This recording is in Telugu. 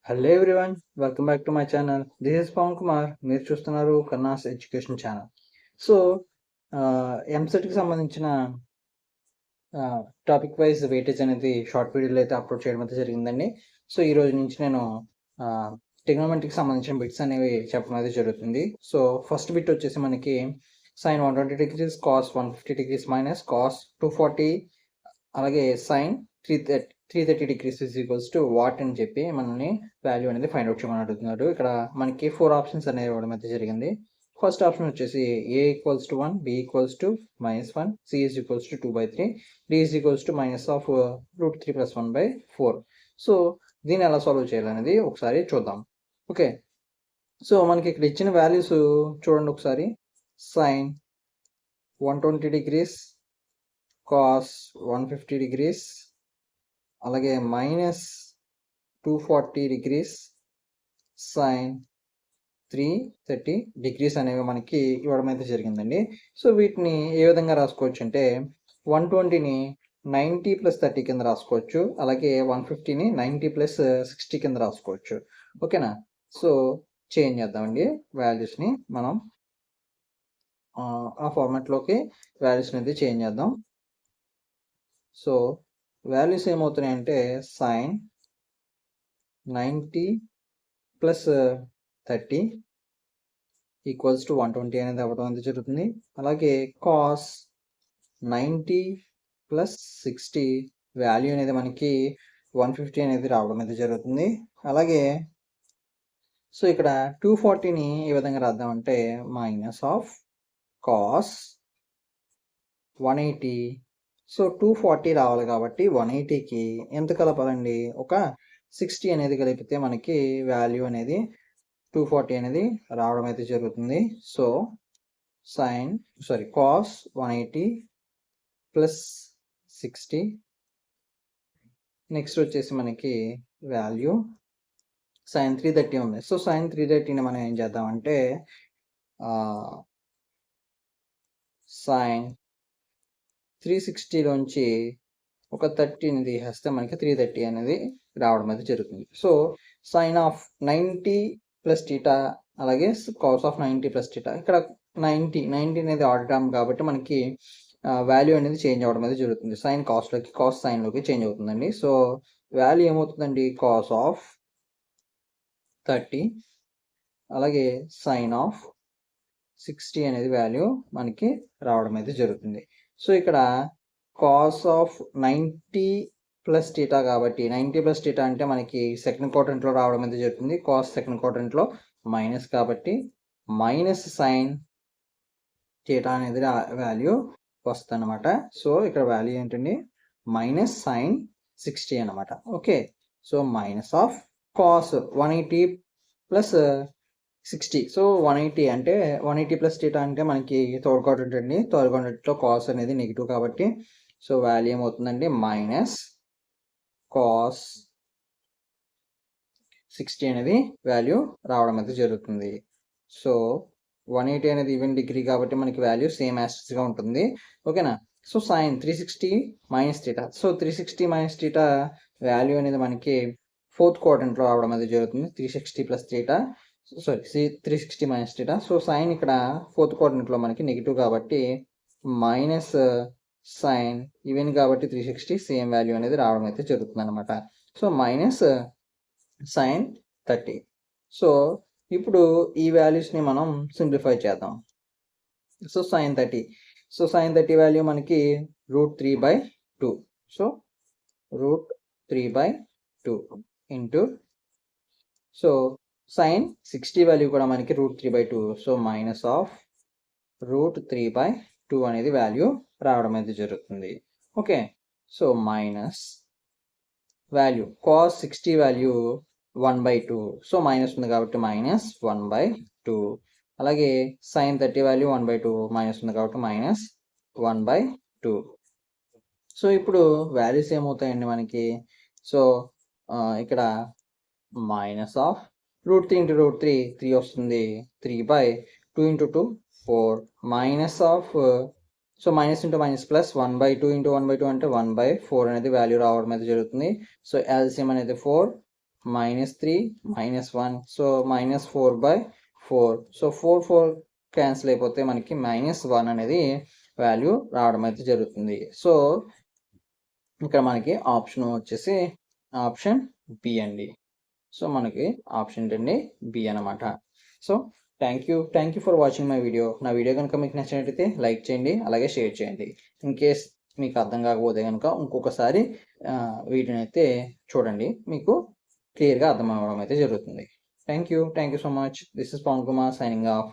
Hello everyone, welcome back to my channel. This is Pavan Kumar. మీరు చూస్తున్నారు కన్నాస్ ఎడ్యుకేషన్ ఛానల్. సో ఎంసెట్కి సంబంధించిన టాపిక్ వైజ్ వెయిటేజ్ అనేది షార్ట్ వీడియోలో అయితే అప్లోడ్ చేయడం అయితే జరిగిందండి. సో ఈ రోజు నుంచి నేను ట్రిగ్నోమెట్రీకి సంబంధించిన బిట్స్ అనేవి చెప్పడం అయితే జరుగుతుంది. సో ఫస్ట్ బిట్ వచ్చేసి మనకి sine 120 degrees cos 150 degrees minus cos 240 అలాగే sine 330 degrees is equals to what అని చెప్పి మనల్ని వాల్యూ అనేది ఫైండ్ అవుట్ చేయమని అడుగుతున్నాడు. ఇక్కడ మనకి 4 ఆప్షన్స్ అనేవి ఇవ్వడం అయితే జరిగింది. ఫస్ట్ ఆప్షన్ వచ్చేసి a equals to 1, b equals to -1, c is equals to 2/3, d is equals to minus of √3 + 1/4. So దీన్ని ఎలా సాల్వ్ చేయాలనేది ఒకసారి చూద్దాం. ఓకే, సో మనకి ఇక్కడ ఇచ్చిన వాల్యూస్ చూడండి ఒకసారి. సైన్ 120 degrees, కాస్ 150 degrees, అలాగే మైనస్ 240 degrees, సైన్ 330 degrees అనేవి మనకి ఇవ్వడం అయితే జరిగిందండి. సో వీటిని ఏ విధంగా రాసుకోవచ్చు అంటే 120ని 90 + 30 కింద రాసుకోవచ్చు, అలాగే 150ని 90 + 60 కింద రాసుకోవచ్చు. ఓకేనా? సో చేంజ్ చేద్దామండి వాల్యూస్ని. మనం ఆ ఫార్మాట్లోకి వాల్యూస్ని అయితే చేంజ్ చేద్దాం. సో వాల్యూస్ ఏమవుతున్నాయంటే సైన్ 90 + 30 ఈక్వల్స్ టు 120 అనేది అవ్వడం అనేది జరుగుతుంది. అలాగే కాస్ 90 + 60 వాల్యూ అనేది మనకి 150 అనేది రావడం అయితే జరుగుతుంది. అలాగే సో ఇక్కడ 240ని ఏ విధంగా రాద్దామంటే మైనస్ ఆఫ్ కాస్ 180. సో 240 రావాలి కాబట్టి 180కి ఎంత కలపాలండి? ఒక 60 అనేది కలిపితే మనకి వాల్యూ అనేది 240 అనేది రావడం అయితే జరుగుతుంది. So cos 180 + 60. నెక్స్ట్ వచ్చేసి మనకి వాల్యూ సైన్ 330 ఉంది. సో సైన్ 330ని మనం ఏం చేద్దామంటే సైన్ 360లోంచి ఒక 30ని తీసేస్తే మనకి 330 అనేది రావడం అయితే జరుగుతుంది. సో సైన్ ఆఫ్ 90 + θ అలాగే కాస్ ఆఫ్ 90 + θ. ఇక్కడ 90 అనేది ఆడ్ టర్మ్ కాబట్టి మనకి వాల్యూ అనేది చేంజ్ అవ్వడం అయితే జరుగుతుంది. సైన్ కాస్లోకి, కాస్ సైన్లోకి చేంజ్ అవుతుందండి. సో వాల్యూ ఏమవుతుందండి? కాస్ ఆఫ్ 30 అలాగే సైన్ ఆఫ్ 60 అనేది వాల్యూ మనకి రావడం అయితే జరుగుతుంది. సో ఇక్కడ కాస్ ఆఫ్ 90 + θ కాబట్టి 90 + θ అంటే మనకి సెకండ్ క్వాడ్రంట్లో రావడం అయితే జరుగుతుంది. కాస్ సెకండ్ క్వాడ్రంట్లో మైనస్ కాబట్టి మైనస్ సైన్ θ అనేది వాల్యూ వస్తుంది అనమాట. సో ఇక్కడ వాల్యూ ఏంటండి? మైనస్ సైన్ 60 అనమాట. Okay, so minus of cos 180 + 60. So 180 అంటే 180 + θ అంటే మనకి థర్డ్ క్వాడ్రంట్ అండి. థర్డ్ క్వాడ్రంట్లో కాస్ అనేది నెగిటివ్ కాబట్టి సో వాల్యూ ఏమవుతుందండి? మైనస్ కాస్ 60 అనేది వాల్యూ రావడం అయితే జరుగుతుంది. సో 180 అనేది ఈవెన్ డిగ్రీ కాబట్టి మనకి వాల్యూ సేమ్ యాస్టిస్గా ఉంటుంది. ఓకేనా? So sign 360 - θ. సో 360 - θ వాల్యూ అనేది మనకి ఫోర్త్ క్వాడ్రంట్లో రావడం అనేది జరుగుతుంది. 360 + θ 360 - θ. సో సైన్ ఇక్కడ ఫోర్త్ క్వాడ్రంట్లో మనకి నెగిటివ్ కాబట్టి మైనస్ సైన్ ఈవెన్ కాబట్టి 360 సేమ్ వాల్యూ అనేది రావడం అయితే జరుగుతుంది అనమాట. So minus sign 30. సో ఇప్పుడు ఈ వాల్యూస్ని మనం సింప్లిఫై చేద్దాం. సో సైన్ 30 వాల్యూ మనకి √3/2. So √3/2 into so sine 60 value కూడా మనకి √3/2. సో మైనస్ ఆఫ్ √3/2 అనేది వాల్యూ రావడం అయితే జరుగుతుంది. Okay, so minus value cos 60 value 1/2. So minus ఉంది కాబట్టి మైనస్ 1/2. అలాగే సైన్ 30 వాల్యూ 1/2, మైనస్ ఉంది కాబట్టి మైనస్ 1/2. సో ఇప్పుడు వాల్యూస్ ఏమవుతాయండి మనకి? సో ఇక్కడ మైనస్ ఆఫ్ √3 × √3 3 వస్తుంది. 3/2 × 2 4 minus of so minus into minus plus 1/2 × 1/2 అంటే 1/4 అనేది వాల్యూ రావడం అయితే జరుగుతుంది. సో ఎల్సిఎం అనేది 4, -3 -1, సో -4/4. సో 4 క్యాన్సిల్ అయిపోతే మనకి -1 అనేది వాల్యూ రావడం అయితే జరుగుతుంది. సో ఇక్కడ మనకి ఆప్షన్ వచ్చేసి ఆప్షన్ బి అండి. సో మనకి ఆప్షన్ ఏంటండి బి అనమాట. So thank you for watching my video. నా వీడియో కనుక మీకు నచ్చినట్టయితే లైక్ చేయండి, అలాగే షేర్ చేయండి. ఇన్ కేస్ మీకు అర్థం కాకపోతే కనుక ఇంకొకసారి వీడియోని అయితే చూడండి, మీకు క్లియర్గా అర్థం అవ్వడం అయితే జరుగుతుంది. Thank you so much. This is Pavan Kumar signing of.